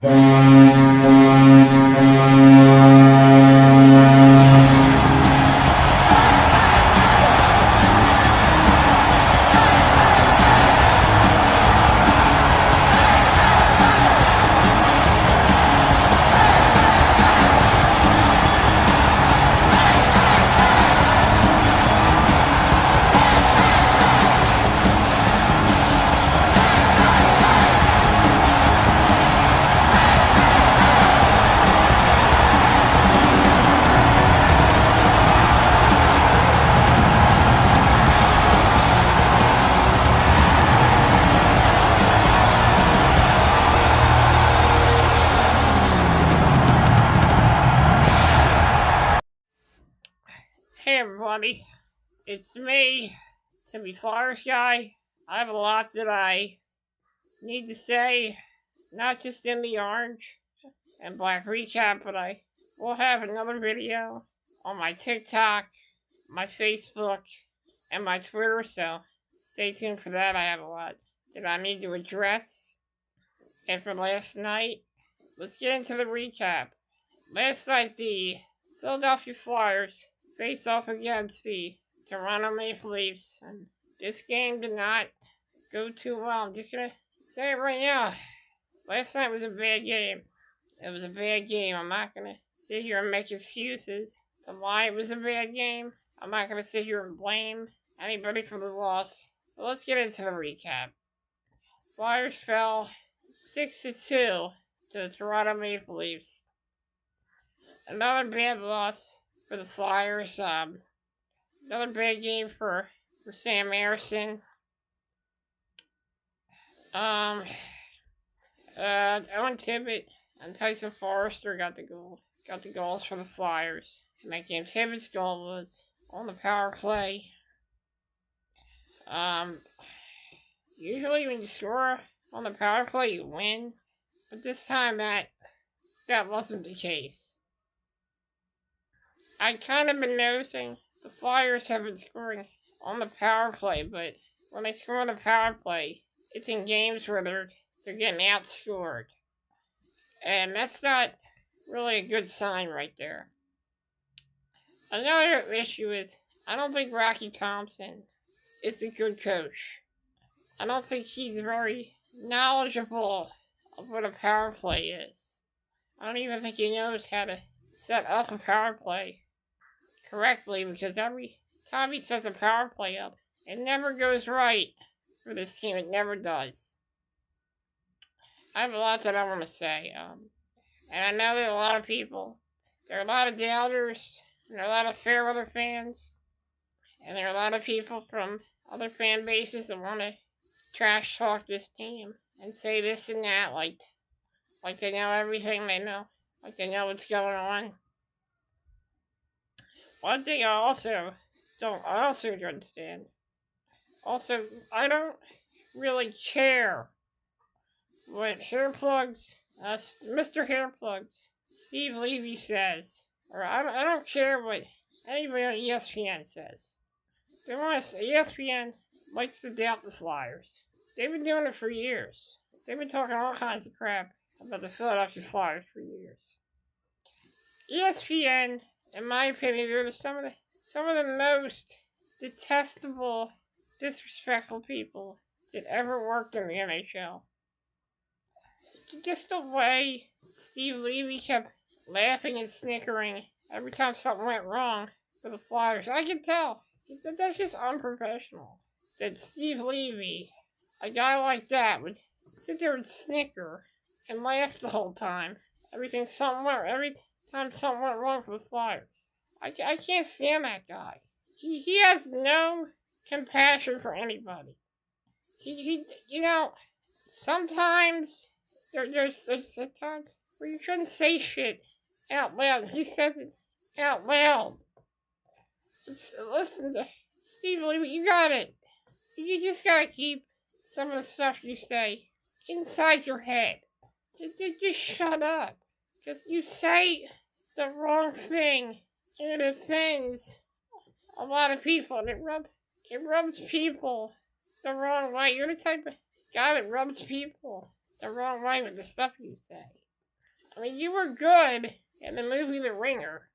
Hey everybody, it's me, Timmy Flyers Guy. I have a lot that I need to say, not just in the orange and black recap, but I will have another video on my TikTok, my Facebook, and my Twitter, so stay tuned for that. I have a lot that I need to address. And for last night, let's get into the recap. Last night, the Philadelphia Flyers face off against the Toronto Maple Leafs, and this game did not go too well. I'm just gonna say it right now. Last night was a bad game. It was a bad game. I'm not gonna sit here and make excuses to why it was a bad game. I'm not gonna sit here and blame anybody for the loss. But let's get into the recap. Flyers fell 6-2 to the Toronto Maple Leafs. Another bad loss for the Flyers. Another bad game for Sam Ersson. Owen Tippett and Tyson Foerster got the goals for the Flyers in that game. Tippett's goal was on the power play. Usually when you score on the power play, you win, but this time that wasn't the case. I kind of been noticing the Flyers have been scoring on the power play, but when they score on the power play, it's in games where they're getting outscored. And that's not really a good sign right there. Another issue is, I don't think Rocky Thompson is a good coach. I don't think he's very knowledgeable of what a power play is. I don't even think he knows how to set up a power play correctly, because every time he sets a power play up, it never goes right for this team. It never does. I have a lot that I want to say, and I know that a lot of people, there are a lot of doubters, and there are a lot of Fairweather fans, and there are a lot of people from other fan bases that want to trash talk this team and say this and that, like they know everything. They know, like they know what's going on. One thing I also don't understand. Also, I don't really care what Hairplugs, Mr. Hairplugs, Steve Levy says, or I don't care what anybody on ESPN says. They want to, ESPN likes to doubt the Flyers. They've been doing it for years. They've been talking all kinds of crap about the Philadelphia Flyers for years. ESPN, in my opinion, they're some of the most detestable, disrespectful people that ever worked in the NHL. Just the way Steve Levy kept laughing and snickering every time something went wrong for the Flyers. I could tell. That's just unprofessional. That Steve Levy, a guy like that, would sit there and snicker and laugh the whole time. Every time something went wrong for the Flyers. I can't stand that guy. He has no compassion for anybody. He you know, sometimes there's times where you shouldn't say shit out loud. He says it out loud. Listen to Steve Levy, you got it. You just gotta keep some of the stuff you say inside your head. Just shut up. Because you say the wrong thing and it offends a lot of people, and it rubs people the wrong way. You're the type of guy that rubs people the wrong way with the stuff you say. I mean, you were good in the movie The Ringer.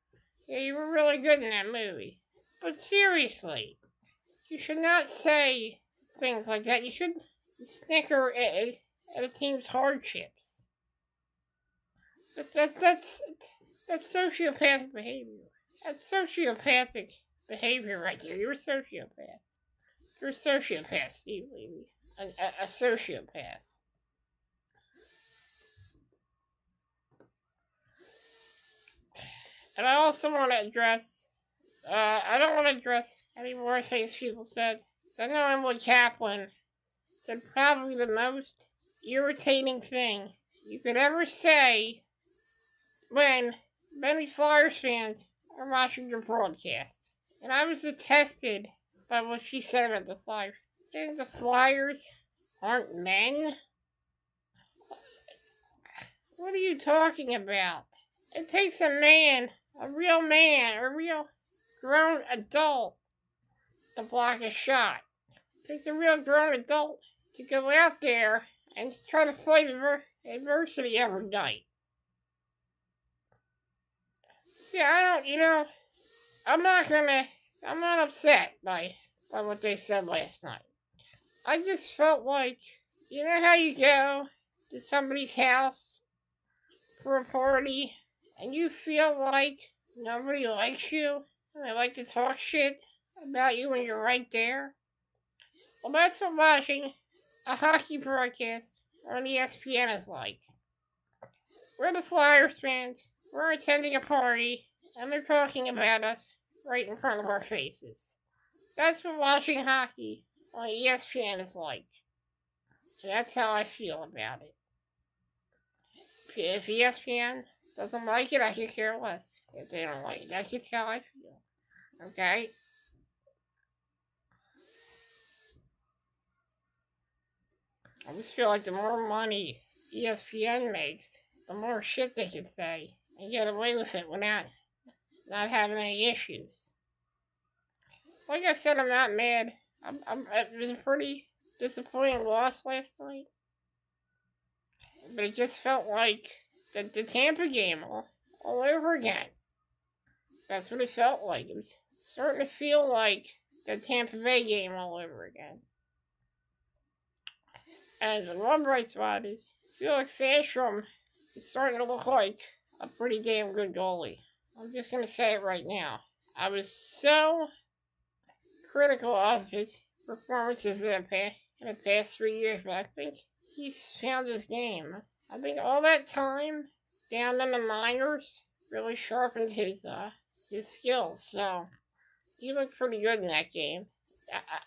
Yeah, you were really good in that movie. But seriously, you should not say things like that. You should snicker at a team's hardships. That's sociopathic behavior. That's sociopathic behavior right there. You're a sociopath. You're a sociopath, Steve Levy. A sociopath. And I also want to address, I don't want to address any more things people said. So I know Emily Kaplan said probably the most irritating thing you could ever say when many Flyers fans are watching your broadcast. And I was attested by what she said about the Flyers. Saying the Flyers aren't men? What are you talking about? It takes a man, a real grown adult to block a shot. It takes a real grown adult to go out there and try to fight adversity every night. See, I'm not upset by what they said last night. I just felt like, you know how you go to somebody's house for a party and you feel like nobody likes you and they like to talk shit about you when you're right there? Well, that's what watching a hockey broadcast on ESPN is like. We're the Flyers fans, we're attending a party, and they're talking about us right in front of our faces. That's what watching hockey on ESPN is like. And that's how I feel about it. If ESPN doesn't like it, I could care less. If they don't like it, that's just how I feel. Okay? I just feel like the more money ESPN makes, the more shit they can say and get away with it without not having any issues. Like I said, I'm not mad. It was a pretty disappointing loss last night. But it just felt like the Tampa game all over again. That's what it felt like. It was starting to feel like the Tampa Bay game all over again. And the one bright spot is Felix Sandstrom is starting to look like a pretty damn good goalie. I'm just going to say it right now. I was so critical of his performances in the past 3 years, but I think he's found his game. I think all that time down in the minors really sharpened his skills. So he looked pretty good in that game.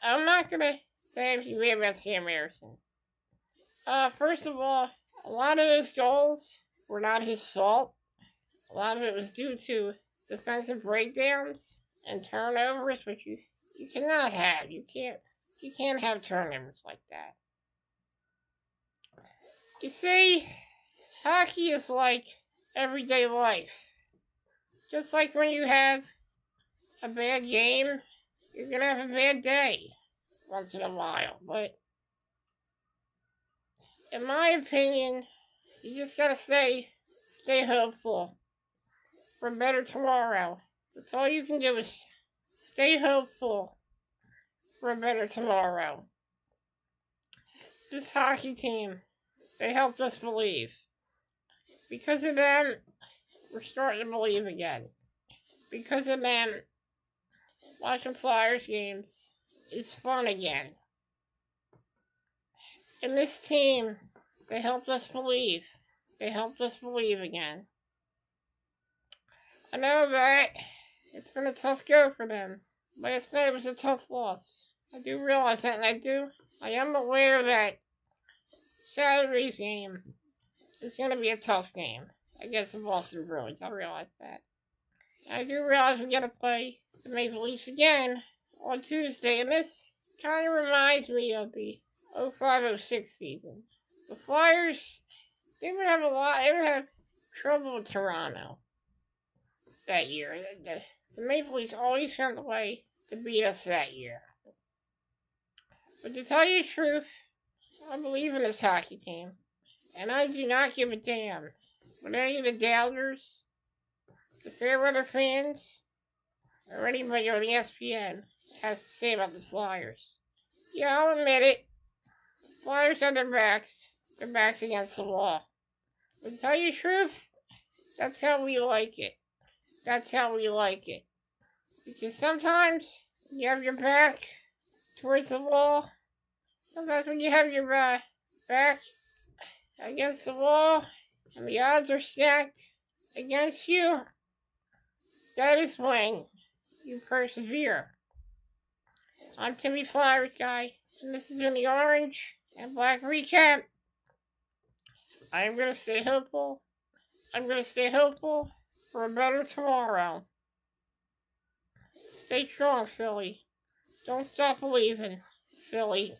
I'm not gonna say anything bad about Sam Ersson. First of all, a lot of those goals were not his fault. A lot of it was due to defensive breakdowns and turnovers, which you cannot have. You can't have turnovers like that. You see, hockey is like everyday life. Just like when you have a bad game, you're gonna have a bad day once in a while. But in my opinion, you just gotta stay hopeful for a better tomorrow. That's all you can do is stay hopeful for a better tomorrow. This hockey team, they helped us believe. Because of them, we're starting to believe again. Because of them, watching Flyers games is fun again. And this team, they helped us believe. They helped us believe again. I know that it's been a tough go for them. Last night was a tough loss. I do realize that, and I am aware that Saturday's game is going to be a tough game against the Boston Bruins. I realize that. I do realize we got to play the Maple Leafs again on Tuesday, and this kind of reminds me of the 05-06 season. The Flyers, they would have trouble with Toronto that year. The Maple Leafs always found a way to beat us that year. But to tell you the truth, I believe in this hockey team. And I do not give a damn what any of the doubters, the Fairweather fans, or anybody on ESPN has to say about the Flyers. Yeah, I'll admit it. Flyers on their backs. Their backs against the wall. But to tell you the truth, that's how we like it. That's how we like it. Because sometimes you have your back towards the wall. Sometimes when you have your back against the wall and the odds are stacked against you, that is when you persevere. I'm Timmy Flyers Guy, and this has been the Orange and Black Recap. I am going to stay hopeful. I'm going to stay hopeful for a better tomorrow. Stay strong, Philly. Don't stop believing, Philly.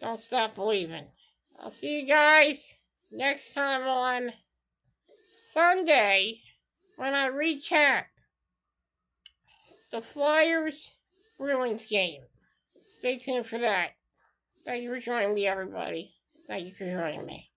Don't stop believing. I'll see you guys next time on Sunday when I recap the Flyers Bruins game. Stay tuned for that. Thank you for joining me, everybody. Thank you for joining me.